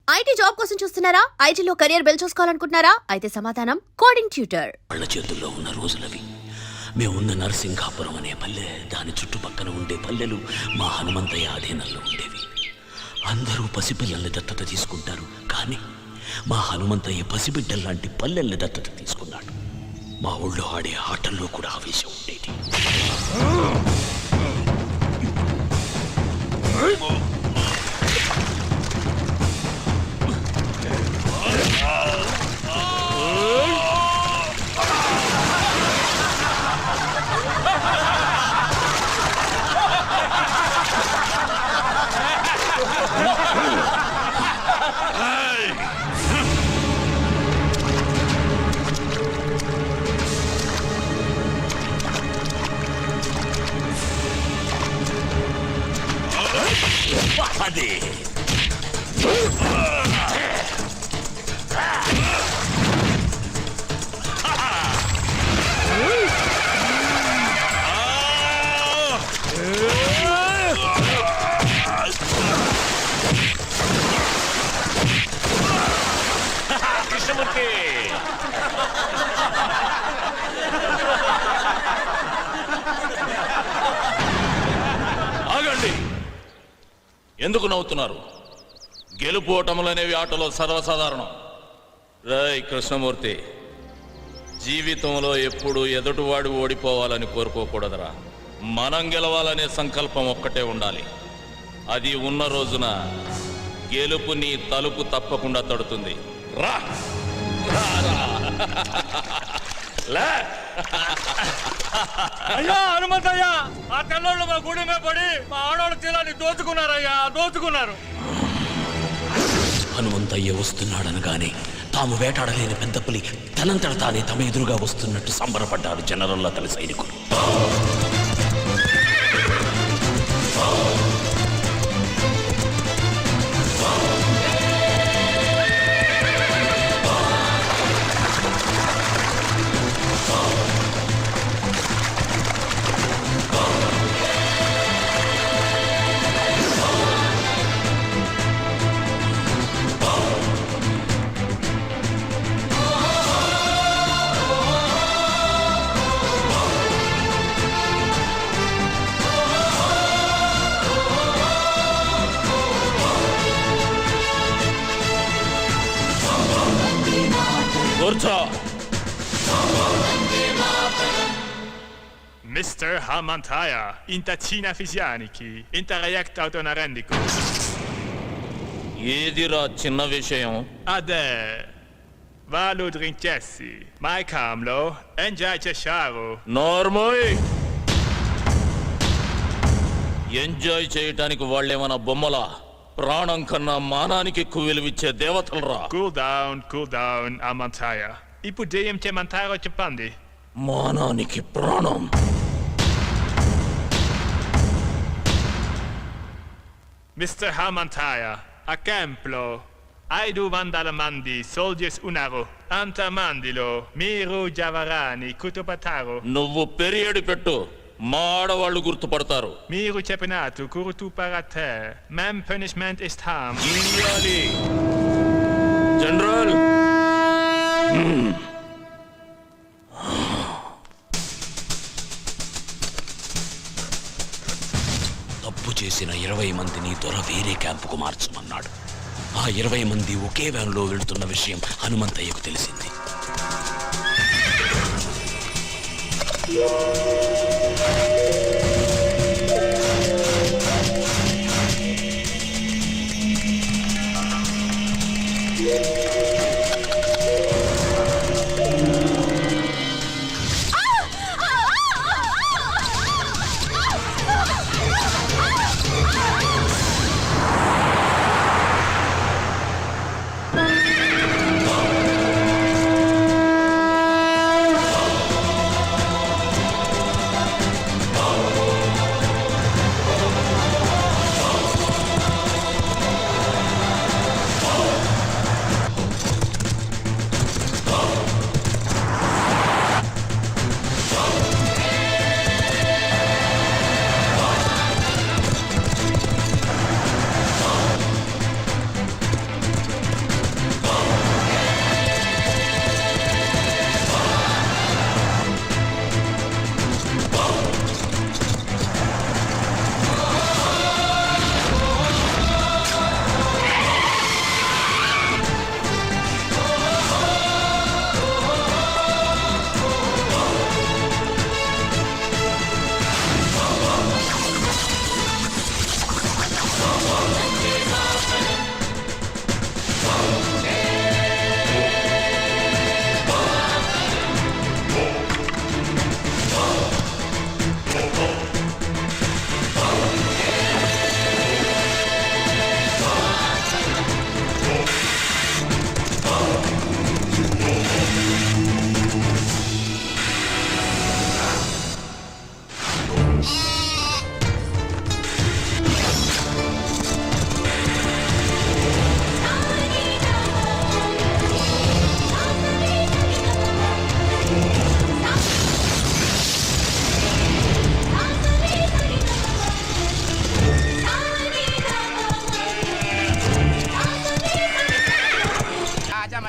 IT job కోసం చూస్తున్నారా? ఐటీలో కెరియర్ బిల్డ్ చూసుకోవాలనుకుంటున్నారా? అయితే సమాధానం కోడింగ్ ట్యూటర్. వాళ్ళ చేతుల్లో ఉన్న రోజులవి. మేమున్న నరసింగాపురం అనే పల్లె, దాని చుట్టుపక్కల ఉండే పల్లెలు మా హనుమంతయ్య ఆధీనంలో ఉండేవి. అందరూ పసిపిల్లల్ని దత్తత తీసుకుంటారు, కానీ మా హనుమంతయ్య పసిబిడ్డల్లాంటి పల్లెల్ని దత్తత తీసుకున్నాడు. మా ఊళ్ళో ఆడే ఆటల్లో కూడా ఆవేశం ఉండేది. అదే కృష్ణమూర్తి. ఆగండి, ఎందుకు నవ్వుతున్నారు? గెలుపోటములనేవి ఆటలో సర్వసాధారణం. రై కృష్ణమూర్తి, జీవితంలో ఎప్పుడు ఎదుటివాడు ఓడిపోవాలని కోరుకోకూడదురా. మనం గెలవాలనే సంకల్పం ఒక్కటే ఉండాలి. అది ఉన్న రోజున గెలుపు నీ తలుపు తప్పకుండా తడుతుంది. రా లే. అయ్యా హనుమంతయ్య, ఆ తెల్లోళ్ళు మా గుడి మీద పడి మా ఆడవాళ్ళ తీరాన్ని దోచుకున్నారయ్యా, దోచుకున్నారు. హనుమంతయ్య వస్తున్నాడనగానే తాము వేటాడలేని పెద్ద పులి తనంతట తానే తమ ఎదురుగా వస్తున్నట్టు సంబరపడ్డారు జనరల్ అతని సైనికులు. Mr. Hamantaya, inta Cina fisianiki, inta react autonarendiku. ఏదిరా చిన్న విషయం? Ade, valu drinkessi, mai kamlo, enjoy chesharo. నార్మోయ్, ఎంజాయ్ చేయటానికి వాళ్ళేమన్నా బొమ్మలా? ప్రాణం కన్నా మానానికి ఎక్కువ విలువిచ్చే దేవతలరా. Cool down, Hamantaya. Ipu deyem che mantaro chepandi. మానానికి ప్రాణం. Mr. Hamantaya, a templo. Aidu vandalamandi, soldiers unaro. Anta mandilo, miru javarani, kutupataro. నువ్వు పెరియడి పెట్టు, మా ఆడవాళ్ళు గుర్తుపడతారు. Miru chepenatu, kurutu parate. Mem punishment is harm. ఇయ్యాలి. జనరల్, తప్పు చేసిన 20 మందిని దొర వేరే క్యాంపుకు మార్చమన్నాడు. ఆ 20 మంది ఒకే వ్యాన్లో వెళుతున్న విషయం హనుమంతయ్యకు తెలిసింది.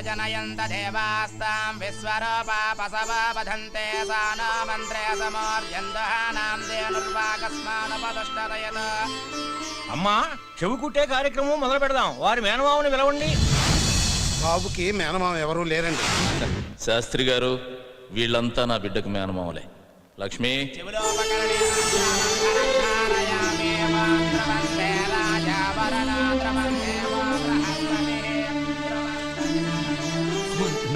जनयन्त देवास्तां विश्वरूपा पशवा वधन्ते सानो मन्त्रे समोर्यन्दहानां धेनुर्वाकस्मानुपदुष्टदयत्. అమ్మా చెవు కుట్టే కార్యక్రమం మొదలు పెడదాం. వారి మేనమామని పిలవండి. బాబుకి మేనమామ ఎవరూ లేరండి. శాస్త్రి గారు, వీళ్ళంతా నా బిడ్డకు మేనమామలే. లక్ష్మి,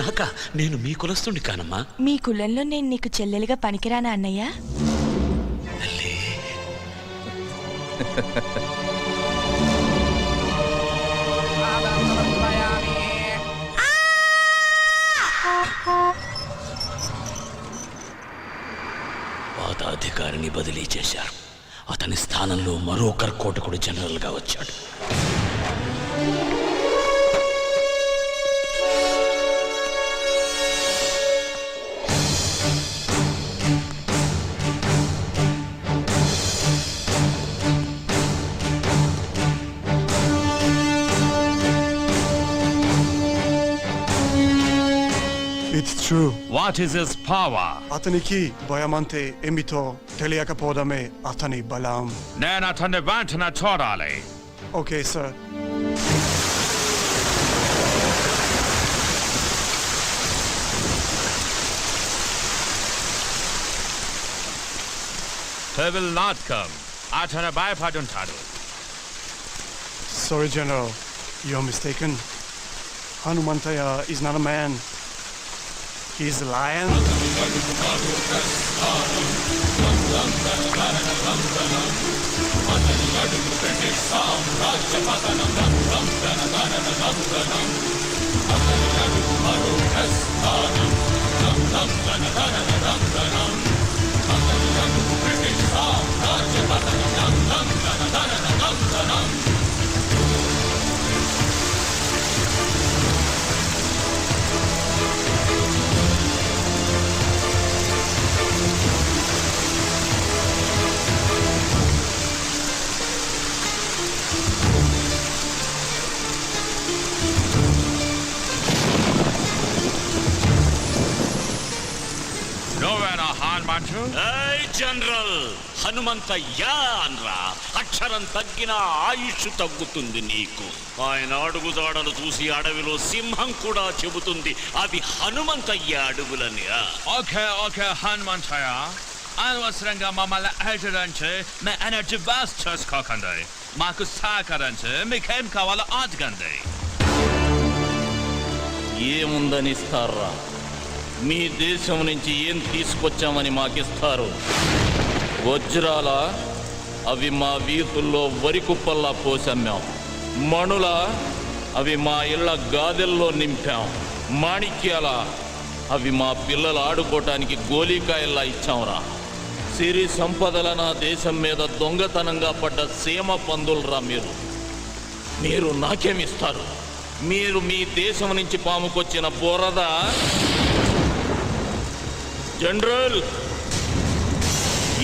నాక నేను మీ కులస్తుని కానమ్మా. మీ కులంలో నేను నీకు చెల్లెలుగా పనికిరానా అన్నయ్య? తల్లి, పాదాధికారిని బదిలీ చేశారు. అతని స్థానంలో మరో కర్కోటకుడు జనరల్గా వచ్చాడు. It's true. What is his power? అతనికి భయమంటే ఏమిటో తెలియకపోవడమే అతని బలం. నేను అతన్ని వెంటనే చూడాలి. Okay sir. He will not come. అతను భయపడుంటాడు. Sorry, General. You're mistaken. Hanumantaya is not a man. He's a lion. నువ్వేనా హనుమంతు? ఏయ్ జనరల్, హనుమంతయ్యా అనరా. అక్షరం తగ్గిన ఆయుష్ తగ్గుతుంది నీకు. ఆయన అడుగుదాడలు చూసి అడవిలో సింహం కూడా చెబుతుంది అది హనుమంతయ్య అడుగులని. ఓకే హనుమంతయ్య, అనవసరంగా మమ్మల్ని అడగడానికి మీ ఎనర్జీ వేస్ట్ చేసుకోకండి. మాకు సహకరించి మీకేం కావాలో అడగండి. ఏముందని ఇస్తారా? మీ దేశం నుంచి ఏం తీసుకొచ్చామని మాకిస్తారు? వజ్రాల అవి మా వీధుల్లో వరి కుప్పల్లా పోసమ్మాం. మణుల అవి మా ఇళ్ల గాదెల్లో నింపాం. మాణిక్యాల అవి మా పిల్లలు ఆడుకోవటానికి గోలీకాయల్లా ఇచ్చాంరా. సిరి సంపదల నా దేశం మీద దొంగతనంగా పడ్డ సీమ పందులరా మీరు. మీరు నాకేమిస్తారు? మీరు మీ దేశం నుంచి పాముకొచ్చిన బురద. జనరల్,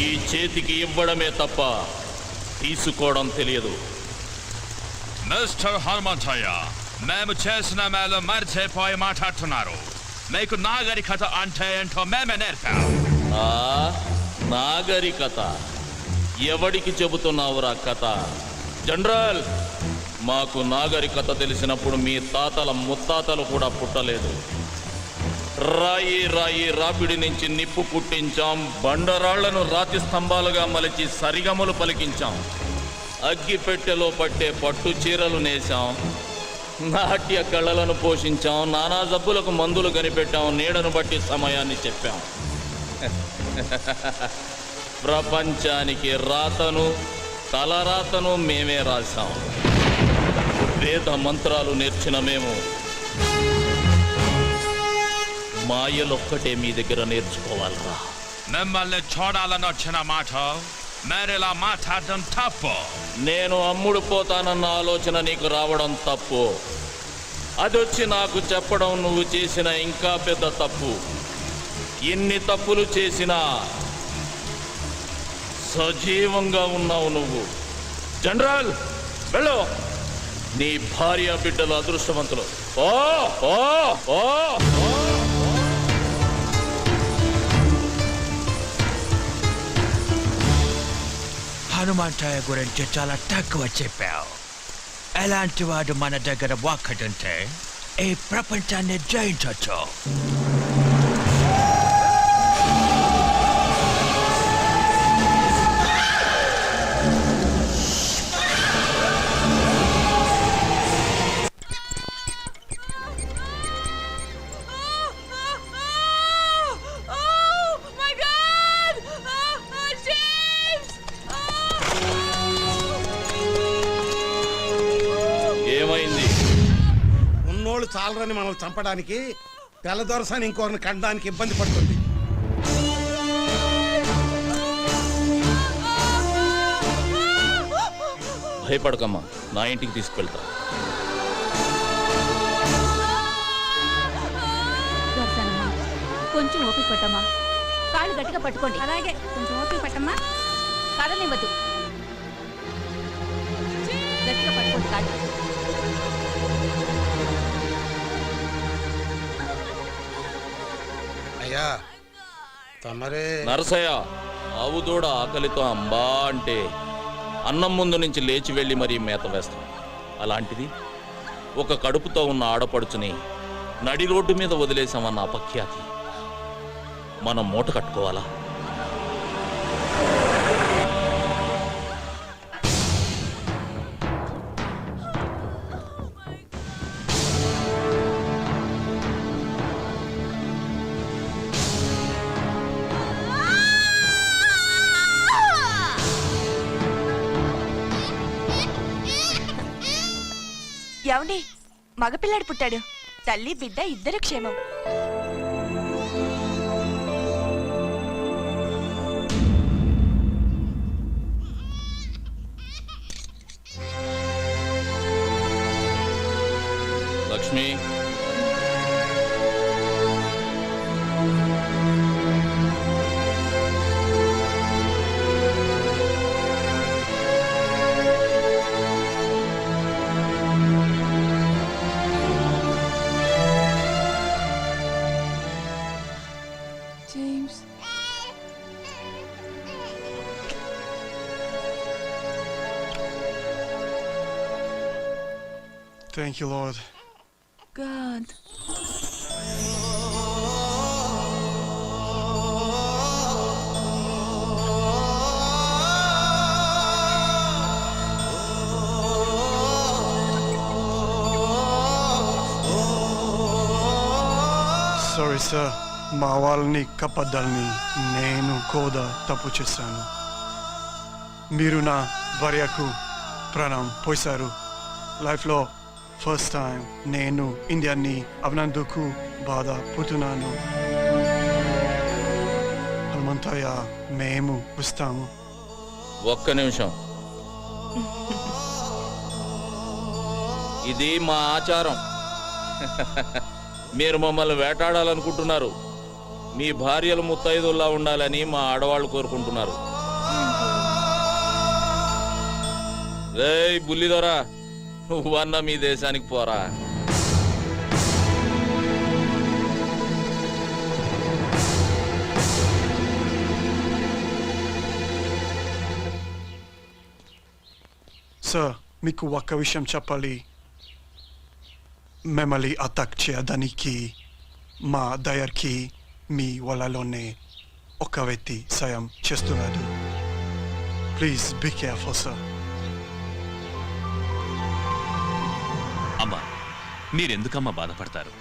ఈ చేతికి ఇవ్వడమే తప్ప తీసుకోవడం తెలియదు. మిస్టర్ హనుమంతయ్య, మేము చేసిన మేలు మర్చిపోయి మాట్లాడుతున్నారు. మీకు నాగరికత అంటే ఏంటో మేమే నేర్పాం. ఆ నాగరికత ఎవడికి చెబుతున్నావురా కథ? జనరల్, మాకు నాగరికత తెలిసినప్పుడు మీ తాతల ముత్తాతలు కూడా పుట్టలేదు. రాయి రాయి రాపిడి నుంచి నిప్పు పుట్టించాం. బండరాళ్లను రాతి స్తంభాలుగా మలిచి సరిగమలు పలికించాం. అగ్గిపెట్టెలో పట్టే పట్టు చీరలు నేసాం. నాట్య కళలను పోషించాం. నానా జబ్బులకు మందులు కనిపెట్టాం. నీడను బట్టి సమయాన్ని చెప్పాం. ప్రపంచానికి రాతను తలరాతను మేమే రాశాం. వేద మంత్రాలు నేర్చిన మేము మాయలొక్కటే మీ దగ్గర నేర్చుకోవాలరా. మిమ్మల్ని చూడాలని వచ్చిన మాట మేరేలా మాట్లాడడం తప్పు. నేను అమ్ముడు పోతానన్న ఆలోచన నీకు రావడం తప్పు. అదొచ్చి నాకు చెప్పడం నువ్వు చేసిన ఇంకా పెద్ద తప్పు. ఎన్ని తప్పులు చేసినా సజీవంగా ఉన్నావు నువ్వు. జనరల్, వెళ్ళు. నీ భార్య బిడ్డలు అదృష్టవంతులు. ఓ ఓ ఓ హనుమంతయ్య గురించి చాలా తక్కువ చెప్పావు. ఎలాంటి వాడు మన దగ్గర ఒక్కడుంటే ఈ ప్రపంచాన్ని జయించవచ్చు. ఏమైంది? ఉన్నోళ్ళు చాలరని మనల్ని చంపడానికి తెల్లదొరసాని ఇంకొకరిని కట్టడానికి ఇబ్బంది పడుతుంది. భయపడకమ్మా, నా ఇంటికి తీసుకువెళ్తా. కొంచెం ఓపిక పట్టమ్మా. కాళ్ళు గట్టిగా పట్టుకోండి. అలాగే కొంచెం ఓపిక పట్టమ్మా. కదనివ్వద్దు. గట్టిగా పట్టుకోండి కాళ్ళు. అయ్యా తమరే నరసయ్య, ఆవు దూడ ఆకలితో అంబా అంటే అన్నం ముందు నుంచి లేచి వెళ్ళి మరీ మేత వేస్తాం. అలాంటిది ఒక కడుపుతో ఉన్న ఆడపడుచుని నడి రోడ్డు మీద వదిలేసామన్న అపఖ్యాతి మనం మూట కట్టుకోవాలా? ఏమండి, మగపిల్లాడు పుట్టాడు. తల్లి బిడ్డ ఇద్దరు క్షేమం. Lakshmi, James, Thank you, Lord. God. Sorry, sir. మా వాళ్ళని కప్పద్దాలని నేను కూడా తప్పు చేశాను. మీరు నా భార్యకు ప్రాణం పోశారు. లైఫ్లో ఫస్ట్ టైం నేను ఇండియాని అవనందుకు బాధపడుతున్నాను. హనుమంతయ్య, మేము వస్తాము. ఒక్క నిమిషం. ఇది మా ఆచారం. మీరు మమ్మల్ని వేటాడాలనుకుంటున్నారు. మీ భార్యలు ముత్తైదుల్లా ఉండాలని మా ఆడవాళ్ళు కోరుకుంటున్నారు. రేయ్ బుల్లిదొరా, నువ్వన్నా మీ దేశానికి పోరా. సార్, మీకు ఒక్క విషయం చెప్పాలి. మిమ్మల్ని అటాక్ చేయడానికి మా దయర్కి మీ వాళ్ళలోనే ఒక వ్యక్తి సాయం చేస్తున్నాడు. Please be careful sir. అమ్మా, మీరెందుకమ్మా బాధపడతారు?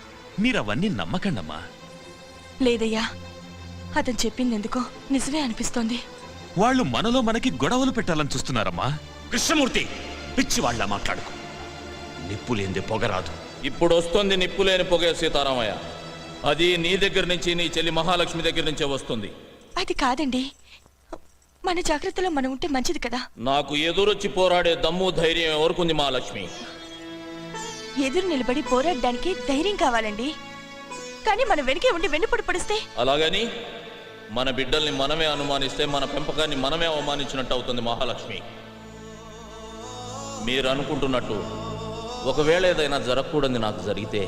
మీరవన్నీ నమ్మకండమ్మా. లేదయ్యా, అతను చెప్పింది ఎందుకో నిజమే అనిపిస్తోంది. వాళ్ళు మనలో మనకి గొడవలు పెట్టాలని చూస్తున్నారమ్మా. కృష్ణమూర్తి, పిచ్చి వాళ్ళ మాట్లాడుకో. నిప్పు లేనిదే పొగరాదు. ఇప్పుడు వస్తుంది నిప్పులేని పొగే సీతారామయ్య. అది నీ దగ్గర నుంచి, నీ చెల్లి మహాలక్ష్మి దగ్గర నుంచే వస్తుంది. అది కాదండి, మన జాగ్రత్తలో మనం ఉంటే మంచిది కదా. నాకు ఎదురొచ్చి పోరాడే దమ్ము ధైర్యం ఎవరుకుంది మహాలక్ష్మి? ఎదురు నిలబడి పోరాడడానికి ధైర్యం కావాలండి. కానీ మనం వెనకే ఉండి వెన్నుపడి పడిస్తే? అలాగని మన బిడ్డల్ని మనమే అనుమానిస్తే మన పెంపకాన్ని మనమే అవమానించినట్టు అవుతుంది మహాలక్ష్మి. మీరు అనుకుంటున్నట్టు ఒకవేళ ఏదైనా జరగకూడదు నాకు జరిగితే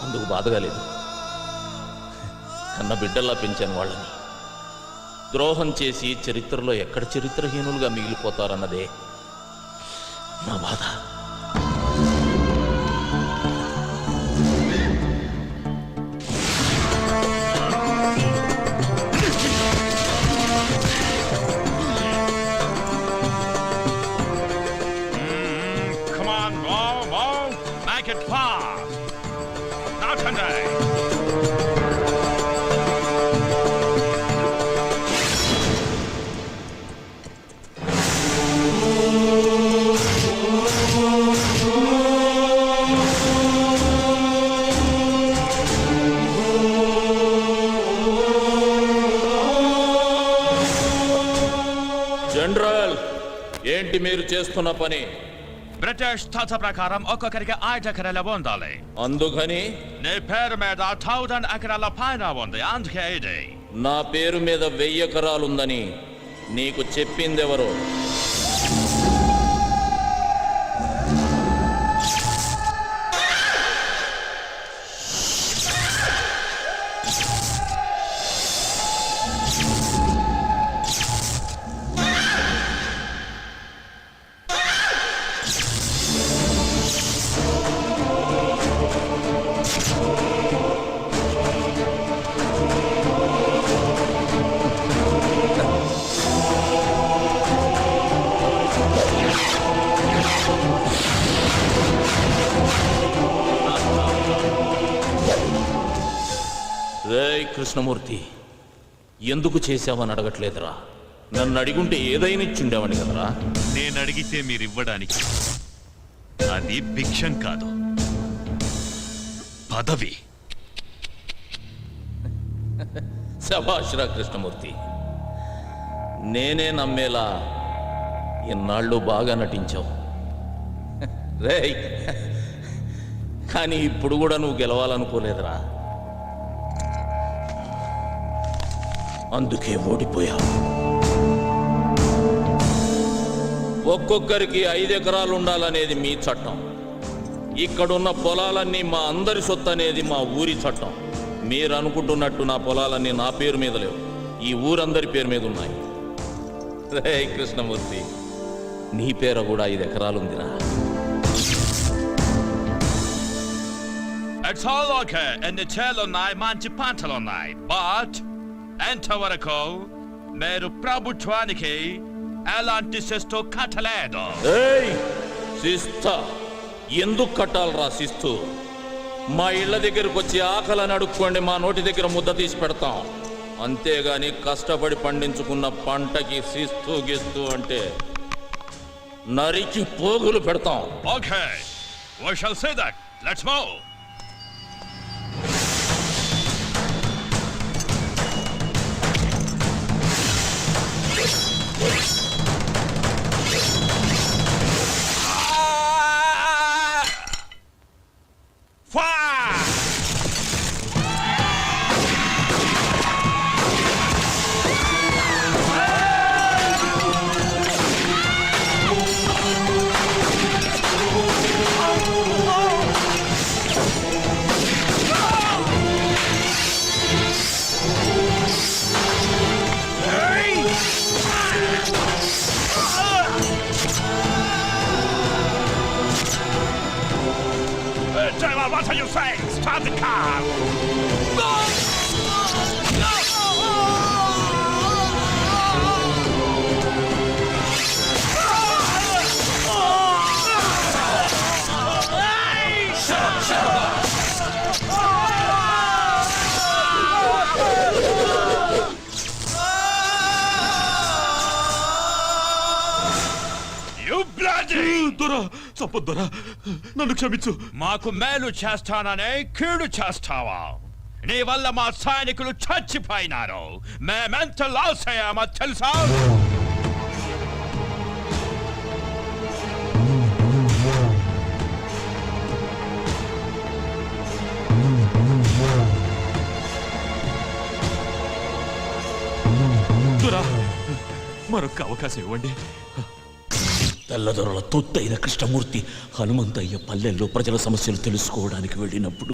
అందుకు బాధగా లేదు. కన్న బిడ్డల్లా పెంచాను వాళ్ళని. ద్రోహం చేసి చరిత్రలో ఎక్కడ చరిత్రహీనులుగా మిగిలిపోతారన్నదే నా బాధ. Come on, move. Make it fast. Now today. General, ఏంటి మీరు చేస్తున్న పని? బ్రిటిష్ తత్వ ప్రకారం ఒక్కొక్కరికి 5 ఎకరాల ఉండాలి. అందుకని నీ పేరు మీద 1000 ఎకరాల పైన ఉంది. అందుకే ఇది. నా పేరు మీద 1000 ఎకరాలుందని నీకు చెప్పిందెవరు? రేయ్ కృష్ణమూర్తి, ఎందుకు చేశావని అడగట్లేదురా. నన్ను అడిగుంటే ఏదైనా ఇచ్చుండేవాడిని కదరా. నేను అడిగితే మీరు ఇవ్వడానికి అది భిక్షం కాదు, పదవి. శభాష్రా కృష్ణమూర్తి, నేనే నమ్మేలా ఇన్నాళ్ళు బాగా నటించావు. రేయ్, కానీ ఇప్పుడు కూడా నువ్వు గెలవాలనుకోలేదురా. అందుకే ఓడిపోయావు. ఒక్కొక్కరికి 5 ఎకరాలు ఉండాలనేది మీ చట్టం. ఇక్కడున్న పొలాలన్నీ మా అందరి సొత్తు అనేది మా ఊరి చట్టం. మీరు అనుకుంటున్నట్టు నా పొలాలన్నీ నా పేరు మీద లేవు, ఈ ఊరందరి పేరు మీద ఉన్నాయి. రే కృష్ణమూర్తి, నీ పేర కూడా 5 ఎకరాలు ఉందిరా. It's all okay. ఎన్ని చేలున్నాయి, మంచి పంటలున్నాయి. బట్ ఎంతవరకు మీరు ప్రభుత్వానికి ఎలాంటి శిస్తు కట్టలేదు. శిస్త ఎందుకు కట్టాలరా? శిస్తు మా ఇళ్ల దగ్గరకు వచ్చి ఆకలని అడుక్కోండి, మా నోటి దగ్గర ముద్ద తీసి పెడతాం. అంతేగాని కష్టపడి పండించుకున్న పంటకి శిస్తు గిస్తు అంటే నరికి పోగులు పెడతాం. Okay, we shall see that. Let's move. Fire! Taylor, what are you saying? Start the car! You bloody! దొరా, చంపొద్దరా, నన్ను క్షమించు. మాకు మేలు చేస్తాననే కీడు చేస్తావా? నీ వల్ల మా సైనికులు చచ్చిపోయినారు. మేమెంత లాస్ అయ్యామో తెలుసా? దొరా, మరొక అవకాశం ఇవ్వండి. తెల్లదొరల తొత్తైన కృష్ణమూర్తి హనుమంతయ్య పల్లెల్లో ప్రజల సమస్యలు తెలుసుకోవడానికి వెళ్ళినప్పుడు